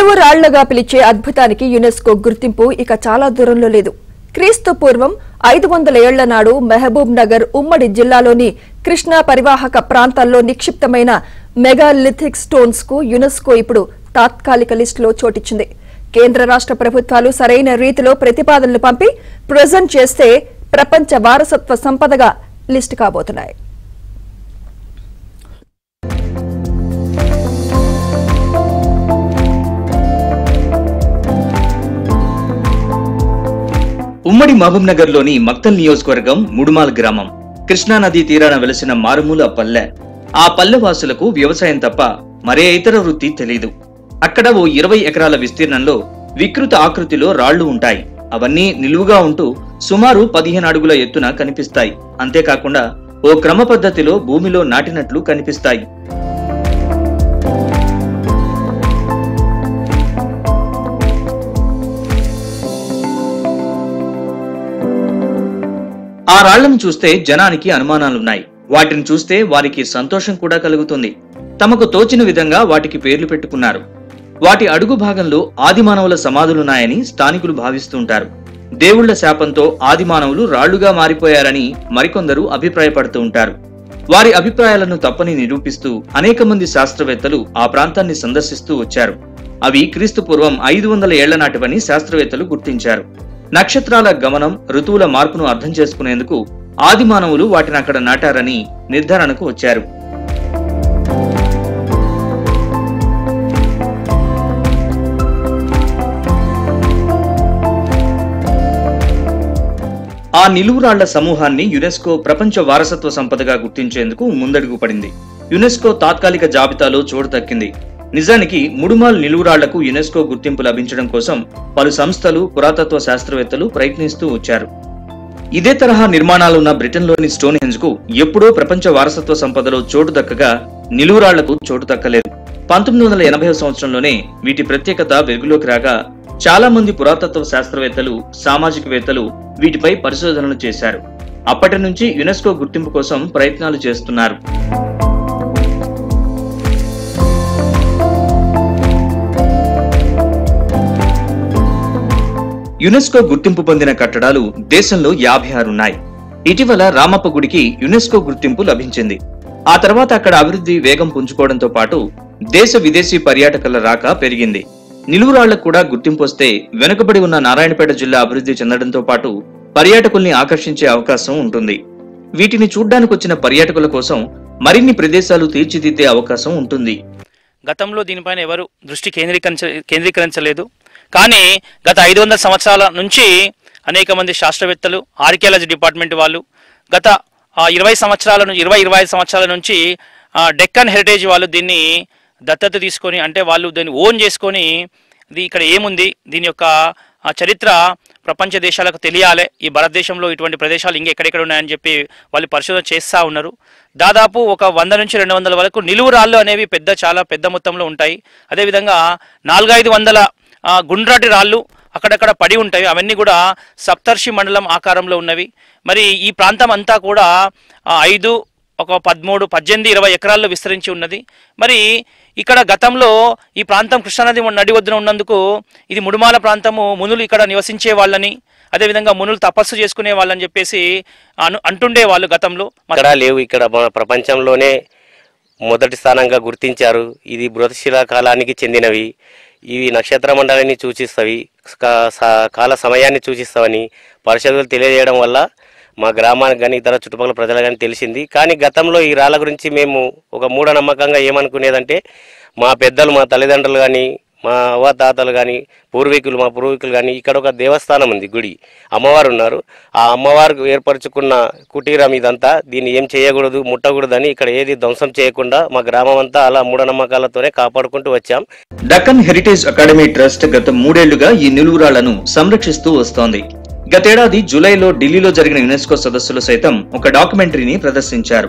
నిలువు రాళ్లుగా పిలిచే అద్భుతానికి యునెస్కో గుర్తింపు ఇక చాలా దూరంలో లేదు. క్రీస్తు పూర్వం 500 ఏళ్ల నాడు మహబూబ్ నగర్ ఉమ్మడి జిల్లాలోని కృష్ణా పరివాహక ప్రాంతాల్లో నిక్షిప్తమైన మెగాలిథిక్ స్టోన్స్ కు యునెస్కో ఇప్పుడు తాత్కాలిక లిస్టులో చోటిచ్చింది. కేంద్ర రాష్ట్ర ప్రభుత్వాలు సరైన రీతిలో ప్రతిపాదనలు పంపి ప్రెజెంట్ చేస్తే ప్రపంచ వారసత్వ సంపదగా లిస్టు కాబోతున్నాయి. ఉమ్మడి మహబూబ్ నగర్ లోని మక్తల్ నియోజకవర్గం ముడుమాల్ గ్రామం కృష్ణానదీ తీరాన వెలసిన మారుమూల పల్లె. ఆ పల్లె వాసులకు వ్యవసాయం తప్ప మరే ఇతర వృత్తి తెలీదు. అక్కడ ఓ 20 ఎకరాల విస్తీర్ణంలో వికృత ఆకృతిలో రాళ్లు ఉంటాయి. అవన్నీ నిలువుగా ఉంటూ సుమారు 15 అడుగుల ఎత్తున కనిపిస్తాయి. అంతేకాకుండా ఓ క్రమ పద్ధతిలో భూమిలో నాటినట్లు కనిపిస్తాయి. ఆ రాళ్లను చూస్తే జనానికి అనుమానాలున్నాయి. వాటిని చూస్తే వారికి సంతోషం కూడా కలుగుతుంది. తమకు తోచిన విధంగా వాటికి పేర్లు పెట్టుకున్నారు. వాటి అడుగు భాగంలో ఆదిమానవుల సమాధులున్నాయని స్థానికులు భావిస్తుంటారు. దేవుళ్ల శాపంతో ఆదిమానవులు రాళ్లుగా మారిపోయారని మరికొందరు అభిప్రాయపడుతూ ఉంటారు. వారి అభిప్రాయాలను తప్పని నిరూపిస్తూ అనేక మంది శాస్త్రవేత్తలు ఆ ప్రాంతాన్ని సందర్శిస్తూ వచ్చారు. అవి క్రీస్తు పూర్వం 500 ఏళ్ల నాటివని శాస్త్రవేత్తలు గుర్తించారు. నక్షత్రాల గమనం, ఋతువుల మార్పును అర్థం చేసుకునేందుకు ఆదిమానవులు వాటిని అక్కడ నాటారని నిర్ధారణకు వచ్చారు. ఆ నిలువురాళ్ల సమూహాన్ని యునెస్కో ప్రపంచ వారసత్వ సంపదగా గుర్తించేందుకు ముందడుగు పడింది. యునెస్కో తాత్కాలిక జాబితాలో చోటు దక్కింది. నిజానికి ముడుమాల్ నిలువురాళ్లకు యునెస్కో గుర్తింపు లభించడం కోసం పలు సంస్థలు, పురాతత్వ శాస్త్రవేత్తలు ప్రయత్నిస్తూ వచ్చారు. ఇదే తరహా నిర్మాణాలున్న బ్రిటన్లోని స్టోన్ హెంజ్ కు ఎప్పుడో ప్రపంచ వారసత్వ సంపదలో చోటు దక్కగా నిలువురాళ్లకు చోటు దక్కలేదు. 1980వ సంవత్సరంలోనే వీటి ప్రత్యేకత వెలుగులోకి రాగా చాలా మంది పురాతత్వ శాస్త్రవేత్తలు, సామాజికవేత్తలు వీటిపై పరిశోధనలు చేశారు. అప్పటి నుంచి యునెస్కో గుర్తింపు కోసం ప్రయత్నాలు చేస్తున్నారు. యునెస్కో గుర్తింపు పొందిన కట్టడాలు దేశంలో 56 ఉన్నాయి. ఇటీవల రామప్ప గుడికి యునెస్కో గుర్తింపు లభించింది. ఆ తర్వాత అక్కడ అభివృద్ధి వేగం పుంజుకోవడంతో పాటు దేశ విదేశీ పర్యాటకుల రాక పెరిగింది. నిలువురాళ్లకు కూడా గుర్తింపు వస్తే వెనుకబడి ఉన్న నారాయణపేట జిల్లా అభివృద్ధి చెందడంతో పాటు పర్యాటకుల్ని ఆకర్షించే అవకాశం ఉంటుంది. వీటిని చూడ్డానికి వచ్చిన పర్యాటకుల కోసం మరిన్ని ప్రదేశాలు తీర్చిదిద్దే అవకాశం ఉంటుంది. గతంలో దీనిపైన ఎవరు దృష్టి కేంద్రీకరించలేదు. కానీ గత 500 సంవత్సరాల నుంచి అనేక మంది శాస్త్రవేత్తలు, ఆర్కియాలజీ డిపార్ట్మెంట్ వాళ్ళు గత 20-25 సంవత్సరాల నుంచి డెక్కన్ హెరిటేజ్ వాళ్ళు దీన్ని దత్తత తీసుకొని, అంటే వాళ్ళు దీన్ని ఓన్ చేసుకొని, ఇక్కడ ఏముంది, దీని యొక్క చరిత్ర ప్రపంచ దేశాలకు తెలియాలి, ఈ భారతదేశంలో ఇటువంటి ప్రదేశాలు ఇంకెక్కడెక్కడ ఉన్నాయని చెప్పి వాళ్ళు పరిశోధన చేస్తూ ఉన్నారు. దాదాపు ఒక 100 నుంచి 200 వరకు నిలువు రాళ్ళు అనేవి చాలా పెద్ద మొత్తంలో ఉంటాయి. అదేవిధంగా 400-500 గుండ్రాటి రాళ్ళు అక్కడక్కడ పడి ఉంటాయి. అవన్నీ కూడా సప్తర్షి మండలం ఆకారంలో ఉన్నవి. మరి ఈ ప్రాంతం అంతా కూడా 5, 13, 18, 20 ఎకరాల్లో విస్తరించి ఉన్నది. మరి ఇక్కడ గతంలో ఈ ప్రాంతం కృష్ణానది నడి ఒడ్డున ఉన్నందుకు ఇది ముడుమాల ప్రాంతము, మునులు ఇక్కడ నివసించే వాళ్ళని, అదేవిధంగా మునులు తపస్సు చేసుకునే వాళ్ళని చెప్పేసి అంటుండే వాళ్ళు గతంలో. లేవు, ఇక్కడ ప్రపంచంలోనే మొదటి స్థానంగా గుర్తించారు. ఇది బృహశిలా కాలానికి చెందినవి. ఇవి నక్షత్ర మండలాన్ని సూచిస్తవి, కాల సమయాన్ని సూచిస్తావని పరిశోధకులు తెలియజేయడం వల్ల మా గ్రామానికి కానీ ఇతర చుట్టుపక్కల ప్రజలు కానీ తెలిసింది. కానీ గతంలో ఈ రాళ్ళ గురించి మేము ఒక మూఢనమ్మకంగా ఏమనుకునేదంటే, మా పెద్దలు, మా తల్లిదండ్రులు కానీ, మా అవ్వతాతలు కానీ, మా పూర్వీకులు కానీ ఇక్కడ ఒక దేవస్థానం ఉంది, గుడి, అమ్మవారు ఉన్నారు. ఆ అమ్మవారికి ఏర్పరచుకున్న కుటీరం ఇదంతా. దీన్ని ఏం చేయకూడదు, ముట్టకూడదని ఇక్కడ ఏది ధ్వంసం చేయకుండా మా గ్రామం అంతా అలా మూఢనమ్మకాలతోనే కాపాడుకుంటూ వచ్చాం. డక్కన్ హెరిటేజ్ అకాడమీ ట్రస్ట్ గత 3 ఏళ్లుగా ఈ నిలువురాళ్లను సంరక్షిస్తూ వస్తోంది. గతేడాది జూలైలో ఢిల్లీలో జరిగిన యునెస్కో సదస్సులో సైతం ఒక డాక్యుమెంటరీని ప్రదర్శించారు.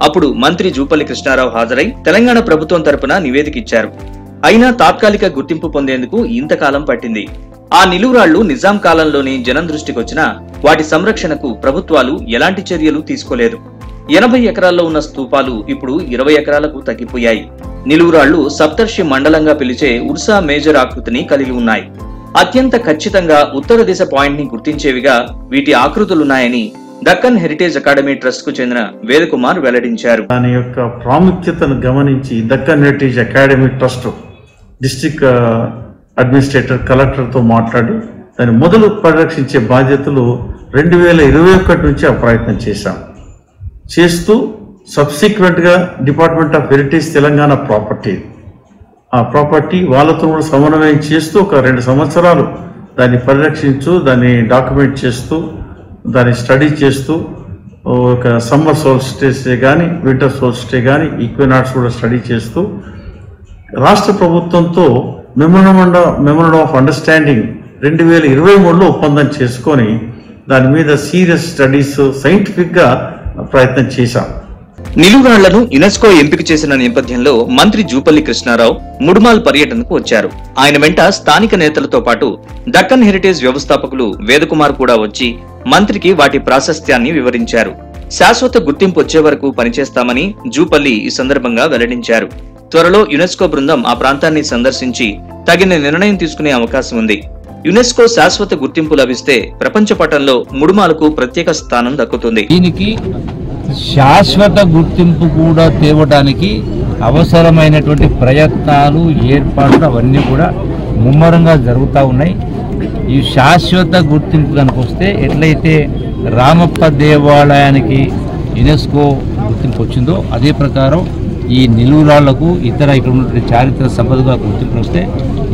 అప్పుడు మంత్రి జూపల్లి కృష్ణారావు హాజరై తెలంగాణ ప్రభుత్వం తరపున నివేదిక ఇచ్చారు. అయినా తాత్కాలిక గుర్తింపు పొందేందుకు ఇంతకాలం పట్టింది. ఆ నిలువురాళ్లు నిజాం కాలంలోనే జనం దృష్టికొచ్చినా వాటి సంరక్షణకు ప్రభుత్వాలు ఎలాంటి చర్యలు తీసుకోలేదు. 80 ఎకరాల్లో ఉన్న స్తూపాలు ఇప్పుడు 20 ఎకరాలకు తగ్గిపోయాయి. నిలువురాళ్లు సప్తర్షి మండలంగా పిలిచే ఉర్సా మేజర్ ఆకృతిని కలిగి ఉన్నాయి. అత్యంత ఖచ్చితంగా ఉత్తర దిశ పాయింట్ ని గుర్తించేవిగా వీటి ఆకృతులున్నాయని దక్కన్ హెరిటేజ్ అకాడమీ ట్రస్ట్ కు చెందిన వేదకుమార్ వెల్లడించారు. దాని యొక్క ప్రాముఖ్యతను గమనించి Deccan heritage academy trust district administrator collector తో మాట్లాడి దాన్ని మొదలు పరిరక్షించే బాధ్యతలు 2021 నుంచి ఆ ప్రయత్నం చేస్తూ సబ్సిక్వెంట్ గా department of heritage Telangana property వాళ్ళతో కూడా సమన్వయం చేస్తూ ఒక 2 సంవత్సరాలు దాన్ని పరిరక్షించు, దాన్ని డాక్యుమెంట్ చేస్తూ, దాన్ని స్టడీ చేస్తూ, ఒక సమ్మర్ సోల్స్టిస్ కానీ వింటర్ సోల్స్టిస్ కానీ ఈక్వినాక్స్ కూడా స్టడీ చేస్తూ రాష్ట్ర ప్రభుత్వంతో మెమోరాండం ఆఫ్ అండర్స్టాండింగ్ 2023లో ఒప్పందం చేసుకొని దాని మీద సీరియస్ స్టడీస్ సైంటిఫిక్ గా ప్రయత్నం చేశాం. నిలువురాళ్లను యునెస్కో ఎంపిక చేసిన నేపథ్యంలో మంత్రి జూపల్లి కృష్ణారావు ముడుమాల్ పర్యటనకు వచ్చారు. ఆయన వెంట స్థానిక నేతలతో పాటు దక్కన్ హెరిటేజ్ వ్యవస్థాపకులు వేదకుమార్ కూడా వచ్చి మంత్రికి వాటి ప్రాశస్త్యాన్ని వివరించారు. శాశ్వత గుర్తింపు వచ్చే వరకు పనిచేస్తామని జూపల్లి ఈ సందర్భంగా వెల్లడించారు. త్వరలో యునెస్కో బృందం ఆ ప్రాంతాన్ని సందర్శించి తగిన నిర్ణయం తీసుకునే అవకాశం ఉంది. యునెస్కో శాశ్వత గుర్తింపు లభిస్తే ప్రపంచ పటంలో ముడుమాలకు ప్రత్యేక స్థానం దక్కుతుంది. దీనికి శాశ్వత గుర్తింపు కూడా తేవడానికి అవసరమైనటువంటి ప్రయత్నాలు, ఏర్పాట్లు అవన్నీ కూడా ముమ్మరంగా జరుగుతూ ఉన్నాయి. ఈ శాశ్వత గుర్తింపు కనుకొస్తే ఎట్లయితే రామప్ప దేవాలయానికి యునెస్కో గుర్తింపు వచ్చిందో అదే ప్రకారం ఈ నిలువురాళ్లకు ఇతర ఇక్కడ ఉన్నటువంటి చారిత్రక సంపదగా గుర్తింపు వస్తే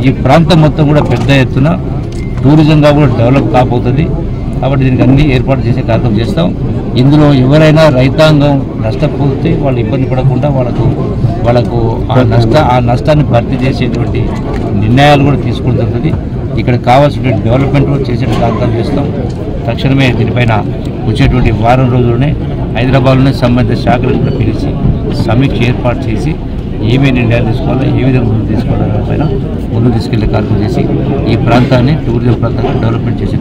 ఈ ప్రాంతం మొత్తం కూడా పెద్ద ఎత్తున టూరిజంగా కూడా డెవలప్ కాబోతుంది. కాబట్టి దీనికి అన్ని ఏర్పాటు చేసే కార్యక్రమం చేస్తాం. ఇందులో ఎవరైనా రైతాంగం నష్టపోతే వాళ్ళు ఇబ్బంది పడకుండా వాళ్ళకు ఆ నష్టాన్ని భర్తీ చేసేటువంటి నిర్ణయాలు కూడా తీసుకోవడం జరుగుతుంది. ఇక్కడ కావాల్సిన డెవలప్మెంట్ కూడా చేసే కార్యక్రమం చేస్తాం. తక్షణమే దీనిపైన వచ్చేటువంటి వారం రోజుల్లోనే హైదరాబాద్లోనే సంబంధిత శాఖలను కూడా పిలిచి సమీక్ష ఏర్పాటు చేసి ఏమేమి నిర్ణయాలు తీసుకోవాలో, ఏ విధంగా ముందుకు తీసుకోవాలనే పైన ముందుకు తీసుకెళ్లే కార్యక్రమం చేసి ఈ ప్రాంతాన్ని టూరిజం ప్రాంతాన్ని డెవలప్మెంట్ చేసే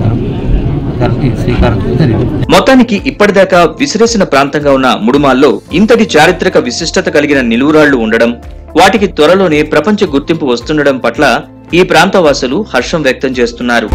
శ్రీకారం జరిగింది. మొత్తానికి ఇప్పటిదాకా విసిరేసిన ప్రాంతంగా ఉన్న ముడుమాల్లో ఇంతటి చారిత్రక విశిష్టత కలిగిన నిలువురాళ్లు ఉండడం, వాటికి త్వరలోనే ప్రపంచ గుర్తింపు వస్తుండడం పట్ల ఈ ప్రాంతవాసులు హర్షం వ్యక్తం చేస్తున్నారు.